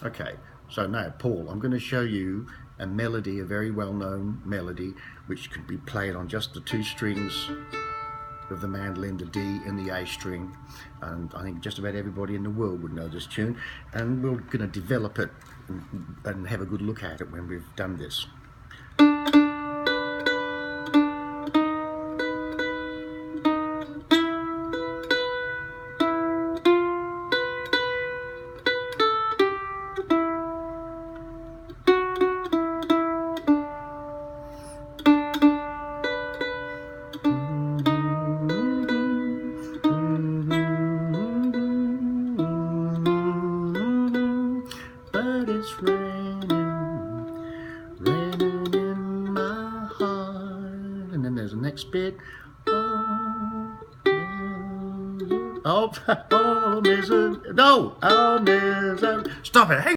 Okay, so now, Paul, I'm going to show you a melody, a very well-known melody, which could be played on just the two strings of the mandolin, the D and the A string, and I think just about everybody in the world would know this tune, and we're going to develop it and have a good look at it when we've done this. But it's raining, raining in my heart. And then there's the next bit. Oh, misery. No, oh, misery. Stop it. Hang